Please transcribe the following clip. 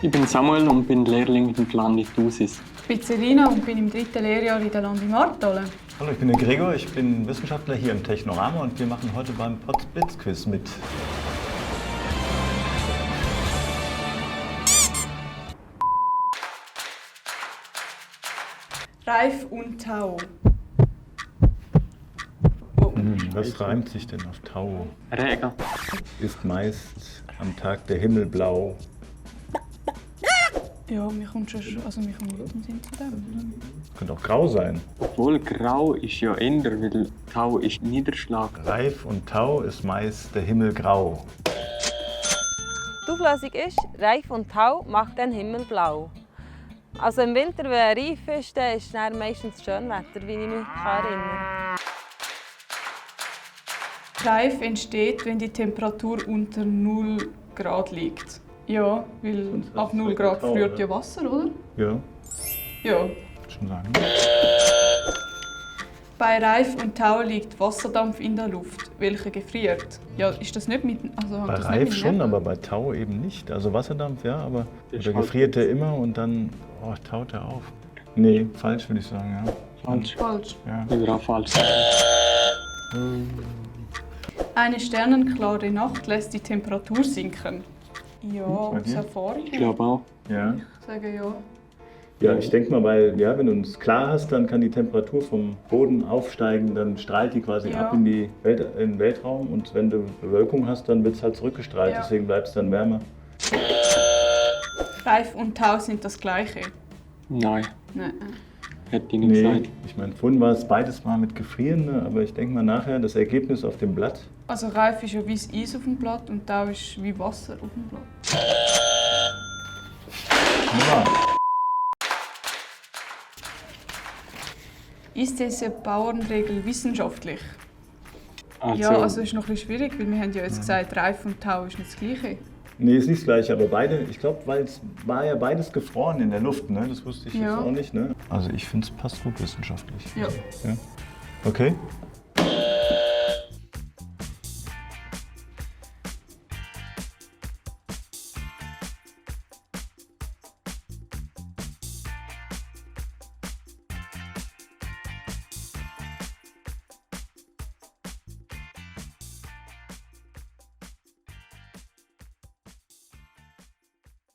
Ich bin Samuel und bin Lehrling in Landitusis. Ich bin Selina und bin im 3. Lehrjahr in der Landi Markthalle. Hallo, ich bin der Gregor, ich bin Wissenschaftler hier im Technorama und wir machen heute beim Potsblitz-Quiz mit. Reif und Tau. Was reimt sich denn auf Tau? Regen. Ist meist am Tag der Himmel blau. Ja, mir kommt schon, mir kommt nicht im Sinn zu dem. Könnte auch grau sein. Obwohl grau ist ja änder, weil Tau ist Niederschlag. Reif und Tau ist meist der Himmel grau. Die Auflösung ist, Reif und Tau macht den Himmel blau. Also im Winter, wenn er reif ist, dann ist es meistens Schönwetter, wie ich mich erinnere. Reif entsteht, wenn die Temperatur unter 0 Grad liegt. Ja, weil Sonst ab hast 0 du Grad Tau, friert oder? ja Wasser, oder? Ja, Ja. schon sagen. Bei Reif und Tau liegt Wasserdampf in der Luft, welcher gefriert. Ja, ist das nicht mit... Also, Bei das Reif nicht mit schon, Nebel? aber bei Tau eben nicht. Also Wasserdampf, ja, aber Ist oder halt- gefriert er immer und dann taut er auf. Nee, falsch würde ich sagen, ja. Falsch. Falsch. Ja. Ich würde auch falsch. Eine sternenklare Nacht lässt die Temperatur sinken. Ja, Bei aus dir? Erfahrung. Ich glaube auch. Ja. Ich sage ja. Ja, ich denke mal, weil ja, wenn du es klar hast, dann kann die Temperatur vom Boden aufsteigen, dann strahlt die quasi Ja. ab in in den Weltraum und wenn du Bewölkung hast, dann wird es halt zurückgestrahlt, Ja. deswegen bleibt es dann wärmer. Reif und Tau sind das Gleiche. Nein, Nein. hätte ich nicht Nee, gesagt. ich meine, vorhin war es beides mal mit Gefrieren, ne? Aber ich denke mal nachher, das Ergebnis auf dem Blatt. Also Reif ist ja wie das Eis auf dem Blatt und Tau ist wie Wasser auf dem Blatt. Ja. Ist diese Bauernregel wissenschaftlich? Also, Ja, also ist noch ein bisschen schwierig, weil wir haben ja jetzt gesagt, Reif und Tau ist nicht das Gleiche. Nee, ist nicht das gleiche, aber beide, ich glaube, weil es war ja beides gefroren in der Luft, ne? Das wusste ich Ja. jetzt auch nicht, ne? Also ich finde es passt gut wissenschaftlich. Ja. Ja. Okay?